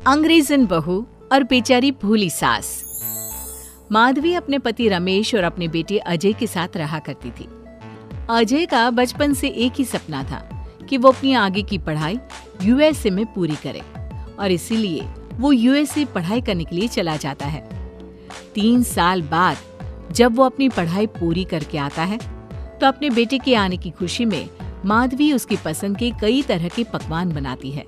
अंग्रेजन बहू और बेचारी भोली सास। माधवी अपने पति रमेश और अपने बेटे अजय के साथ रहा करती थी। अजय का बचपन से एक ही सपना था कि वो अपनी आगे की पढ़ाई यूएसए में पूरी करे और इसीलिए वो यूएसए पढ़ाई करने के लिए चला जाता है। 3 साल बाद जब वो अपनी पढ़ाई पूरी करके आता है तो अपने बेटे के आने की खुशी में माधवी उसकी पसंद के कई तरह के पकवान बनाती है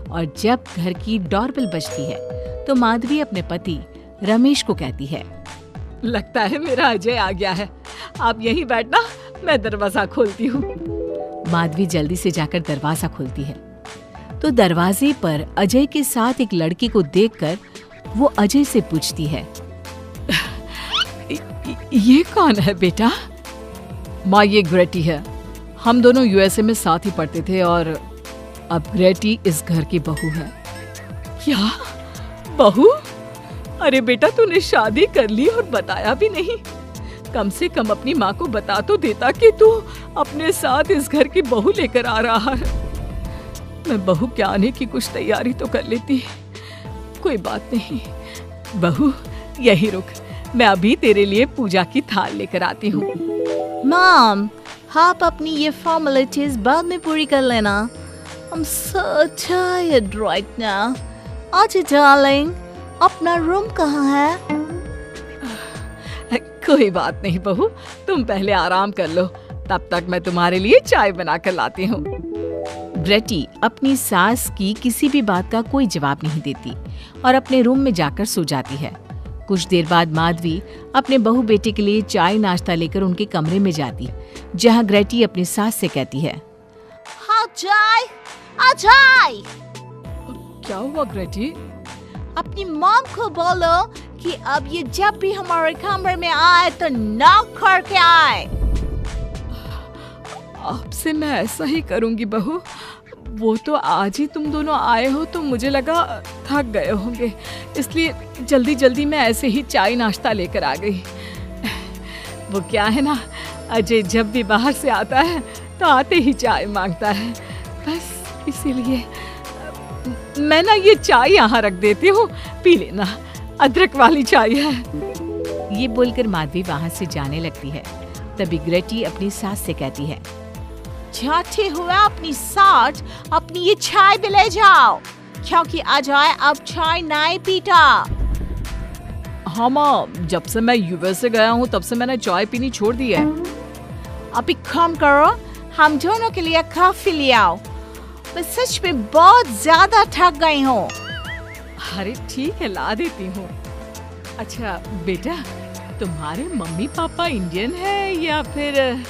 और जब घर की डोरबेल बजती है तो माधवी अपने पति रमेश को कहती है, लगता है मेरा अजय आ गया है, आप यहीं बैठना, मैं दरवाजा खोलती हूँ। माधवी जल्दी से जाकर दरवाजा खोलती है तो दरवाजे पर अजय के साथ एक लड़की को देखकर वो अजय से पूछती है, ये कौन है बेटा? माँ, ये ग्रेटी है। हम दोनों यूएसए में साथ ही पढ़ते थे और अब ग्रेटी इस घर की बहू है। क्या बहू? अरे बेटा, तूने शादी कर ली और बताया भी नहीं। कम से कम अपनी माँ को बता तो देता कि तू अपने साथ इस घर की बहू लेकर आ रहा है। मैं बहू के आने की कुछ तैयारी तो कर लेती। कोई बात नहीं बहू, यही रुक, मैं अभी तेरे लिए पूजा की थाल लेकर आती हूँ। मॉम, आप अपनी ये फॉर्मेलिटीज बाद में पूरी कर लेना। I'm so tired right now. अच्छा डार्लिंग, अपना रूम कहाँ है? कोई बात नहीं बहू, तुम पहले आराम कर लो, तब तक मैं तुम्हारे लिए चाय बना कर लाती हूँ। ग्रेटी अपनी सास की किसी भी बात का कोई जवाब नहीं देती और अपने रूम में जाकर सो जाती है। कुछ देर बाद माधवी अपने बहू बेटे के लिए चाय नाश्ता लेकर उनके कमरे में जाती, जहाँ ग्रेटी अपनी सास से कहती है, अजय, अजय! क्या हुआ ग्रेटी? अपनी मॉम को बोलो कि अब ये जब भी हमारे कमरे में आए तो नॉक करके आए। आपसे मैं ऐसा ही करूंगी बहू। वो तो आज ही तुम दोनों आए हो तो मुझे लगा थक गए होंगे, इसलिए जल्दी जल्दी मैं ऐसे ही चाय नाश्ता लेकर आ गई। वो क्या है ना, अजय जब भी बाहर से आता है तो आते ही चाय मांगता है, बस इसीलिए मैं ना ये चाय यहाँ रख देती हूँ, पी लेना, अदरक वाली चाय है। ये बोलकर माधवी वहाँ से जाने लगती है। तभी ग्रेटी अपनी सास से कहती है, जाते हुए अपनी साथ अपनी ये चाय भी ले जाओ, क्योंकि अजय अब चाय नहीं पीता। हाँ माँ, जब से मैं यूएसए गया हूँ तब से मैंने चाय पीनी छोड़ दी है। अभी काम करो, हम दोनों के लिए कॉफी ले आओ, मैं सच में बहुत ज्यादा थक गई हूँ। अरे ठीक है, ला देती हूँ। अच्छा बेटा, तुम्हारे मम्मी पापा इंडियन है या फिर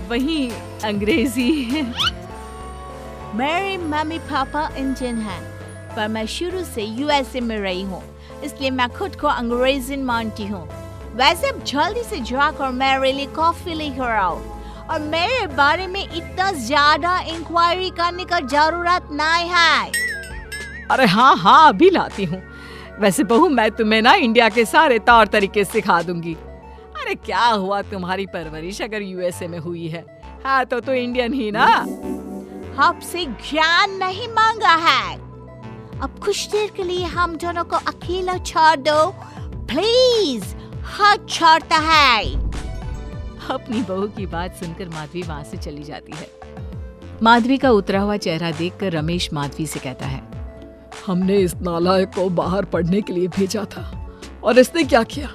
वही अंग्रेजी है? मेरे मम्मी पापा इंडियन हैं, पर मैं शुरू से यूएसए में रही हूँ, इसलिए मैं खुद को अंग्रेजी मानती हूँ। वैसे अब जल्दी से जाकर मेरे लिए कॉफी लेकर आओ और मेरे बारे में इतना ज्यादा इंक्वायरी करने का जरूरत नहीं है। अरे हाँ हाँ, अभी लाती हूँ। वैसे बहू, मैं तुम्हें ना इंडिया के सारे तौर तरीके सिखा दूंगी। अरे क्या हुआ, तुम्हारी परवरिश अगर यूएसए में हुई है, हाँ तो इंडियन ही ना। आपसे ज्ञान नहीं मांगा है, अब कुछ देर के लिए हम दोनों को अकेला छोड़ दो प्लीज, हाथ छोड़ता है। अपनी बहू की बात सुनकर माधवी वहाँ से चली जाती है। माधवी का उतरा हुआ चेहरा देखकर रमेश माधवी से कहता है, हमने इस नालायक को बाहर पढ़ने के लिए भेजा था और इसने क्या किया,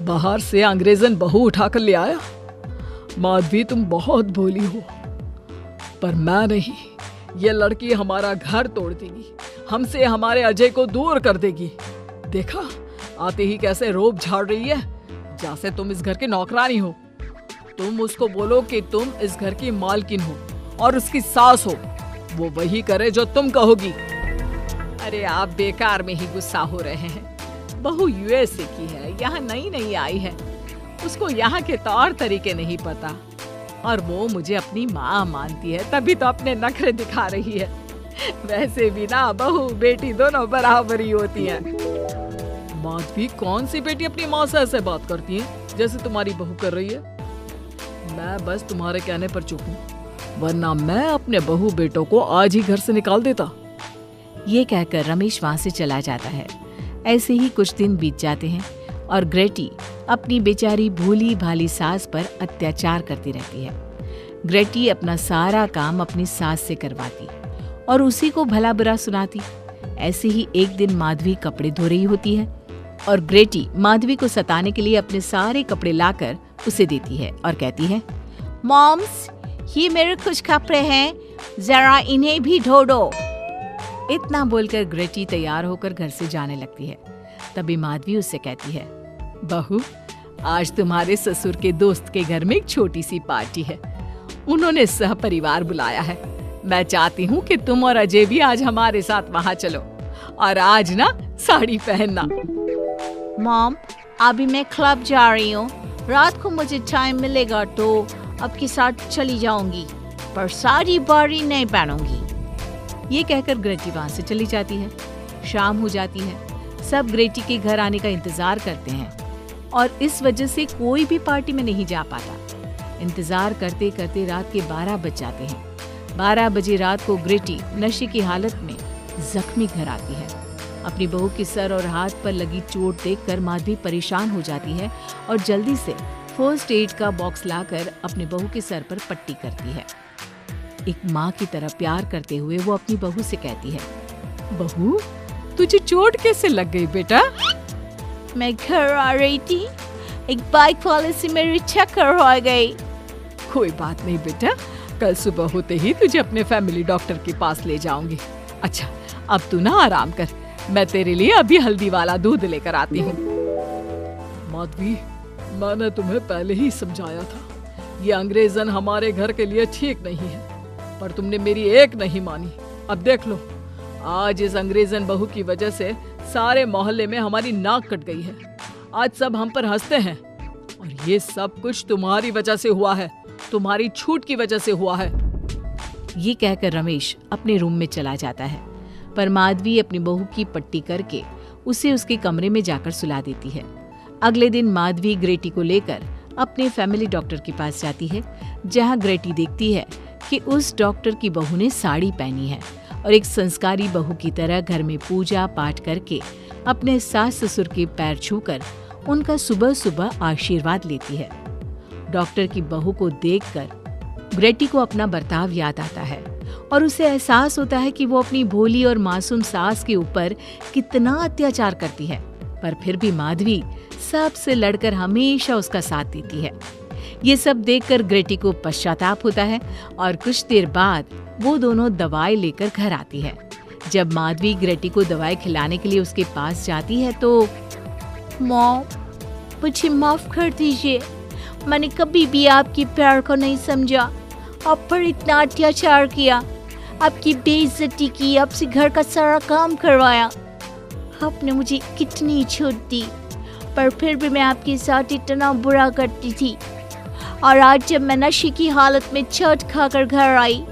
बाहर से अंग्रेजन बहू उठाकर ले आया। माधवी, तुम बहुत भोली हो, पर मैं नहीं। ये लड़की हमारा घर तोड़ देगी, हमसे हमारे अजय को दूर कर देगी। देखा, आते ही कैसे रोब झाड़ रही है, जैसे तुम इस घर के नौकरानी हो। तुम उसको बोलो कि तुम इस घर की मालकिन हो और उसकी सास हो, वो वही करे जो तुम कहोगी। अरे आप बेकार में ही गुस्सा हो रहे हैं। बहू यूएसए की है, यहाँ नई नई आई है, उसको यहाँ के तौर तरीके नहीं पता और वो मुझे अपनी माँ मानती है, तभी तो अपने नखरे दिखा रही है। वैसे भी ना बहू बेटी दोनों बराबर ही होती है। माधवी, कौन सी बेटी अपनी माँ से ऐसे बात करती है जैसे तुम्हारी बहू कर रही है? मैं बस तुम्हारे कहने पर चुप हूँ, वरना मैं अपने बहू बेटों को आज ही घर से निकाल देता। ये कहकर रमेश वहां से चला जाता है। ऐसे ही कुछ दिन बीत जाते हैं और ग्रेटी अपनी बेचारी भोली भाली सास पर अत्याचार करती रहती है। ग्रेटी अपना सारा काम अपनी सास से करवाती और उसी को भला बुरा सुनाती। ऐसे ही एक दिन माधवी कपड़े धो रही होती है और ग्रेटी माधवी को सताने के लिए अपने सारे कपड़े लाकर उसे देती है और कहती है, मॉम्स, ये मेरे कुछ कपड़े हैं, जरा इन्हें भी धो दो। इतना बोलकर ग्रेटी तैयार होकर घर से जाने लगती है। तभी माधवी उससे कहती है, बहू, आज तुम्हारे ससुर के दोस्त के घर में एक छोटी सी पार्टी है। उन्होंने सह परिवार बुलाया है। मैं चाहती हूँ कि तुम और अजय भी आज हमारे साथ वहाँ चलो और आज ना साड़ी पहनना। मॉम, अभी मैं क्लब जा रही हूँ। रात को मुझे टाइम मिलेगा तो आपके साथ चली जाऊंगी, पर साड़ी बारी नहीं पहनूंगी। ये कहकर ग्रेटी वहां से चली जाती है। शाम हो जाती है। सब ग्रेटी के घर आने का इंतजार करते हैं और इस वजह से कोई भी पार्टी में नहीं जा पाता। इंतजार करते करते रात के 12 बज जाते हैं। 12 बजे रात को ग्रेटी नशे की हालत में जख्मी घर आती है। अपनी बहू के सर और हाथ पर लगी चोट देखकर माधवी परेशान हो जाती है और जल्दी से फर्स्ट एड का बॉक्स लाकर अपने बहू के सर पर पट्टी करती है। एक माँ की तरह प्यार करते हुए वो अपनी बहू से कहती है, बहू, तुझे चोट कैसे लग गई बेटा? मैं घर आ रही थी, एक बाइक वाले से मेरी चक्कर हो गई। कोई बात नहीं बेटा, कल सुबह होते ही तुझे अपने फैमिली डॉक्टर के पास ले जाऊंगी। अच्छा, अब तू ना आराम कर, मैं तेरे लिए अभी हल्दी वाला दूध लेकर आती हूँ। माधवी, मैंने तुम्हें पहले ही समझाया था, ये अंग्रेजन हमारे घर के लिए ठीक नहीं है, पर तुमने मेरी एक नहीं मानी। अब देख लो, आज इस अंग्रेजन बहू की वजह से सारे मोहल्ले में हमारी नाक कट गई है। आज सब हम पर हंसते हैं और ये सब कुछ तुम्हारी वजह से हुआ है, तुम्हारी छूट की वजह से हुआ है। ये कहकर रमेश अपने रूम में चला जाता है, पर माधवी अपनी बहू की पट्टी करके उसे उसके कमरे में जाकर सुला देती है। अगले दिन माधवी ग्रेटी को लेकर अपने फैमिली डॉक्टर के पास जाती है, जहां ग्रेटी देखती है कि उस डॉक्टर की बहू ने साड़ी पहनी है और एक संस्कारी बहू की तरह घर में पूजा पाठ करके अपने सास ससुर के पैर छूकर उनका सुबह सुबह आशीर्वाद लेती है। डॉक्टर की बहू को देखकर ग्रेटी को अपना बर्ताव याद आता है और उसे एहसास होता है कि वो अपनी भोली और मासूम सास के ऊपर कितना अत्याचार करती है, पर फिर भी माधवी सबसे लड़कर हमेशा उसका साथ देती है। ये सब देखकर ग्रेटी को पश्चाताप होता है और कुछ देर बाद वो दोनों दवाई लेकर घर आती है। जब माधवी ग्रेटी को दवाई खिलाने के लिए उसके पास जाती है तो मॉम, मुझे माफ कर दीजिए, मैंने कभी भी आपके प्यार को नहीं समझा, आप पर इतना अत्याचार किया, आपकी बेइज्जती की, आपसे घर का सारा काम करवाया। आपने मुझे कितनी छूट दी, पर फिर भी मैं आपके साथ इतना बुरा करती थी। और आज जब मैं नशे की हालत में चोट खाकर घर आई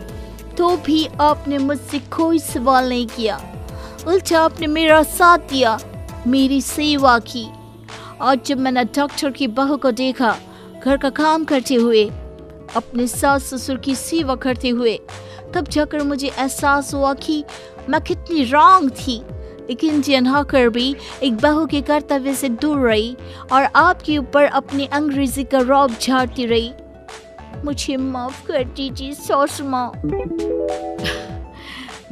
तो भी आपने मुझसे कोई सवाल नहीं किया, उल्टा आपने मेरा साथ दिया, मेरी सेवा की। आज जब मैंने डॉक्टर की बहू को देखा घर का काम करते हुए, अपने सास ससुर की सेवा करते हुए, तब जाकर मुझे एहसास हुआ कि मैं कितनी रॉन्ग थी। एक इंडियन होकर भी एक बहू के कर्तव्य से दूर रही और आपके ऊपर अपनी अंग्रेजी का रौब झाड़ती रही। मुझे माफ कर दीजिए सासू माँ।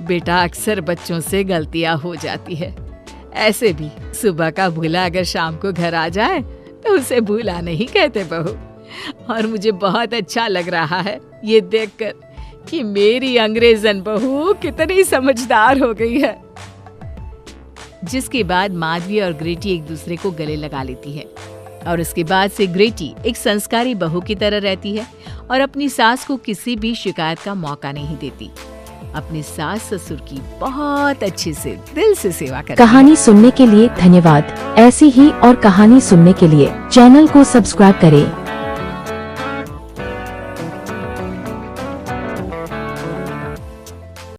बेटा, अक्सर बच्चों से गलतियां हो जाती है। ऐसे भी सुबह का भूला अगर शाम को घर आ जाए तो उसे भूला नहीं कहते बहू। और मुझे बहुत अच्छा लग रहा है ये देखकर कि मेरी अंग्रेजन बहू कितनी समझदार हो गई है। जिसके बाद माधवी और ग्रेटी एक दूसरे को गले लगा लेती है और उसके बाद से ग्रेटी एक संस्कारी बहू की तरह रहती है और अपनी सास को किसी भी शिकायत का मौका नहीं देती। अपने सास ससुर की बहुत अच्छे से दिल से सेवा करती है। कहानी सुनने के लिए धन्यवाद। ऐसी ही और कहानी सुनने के लिए चैनल को सब्सक्राइब करें।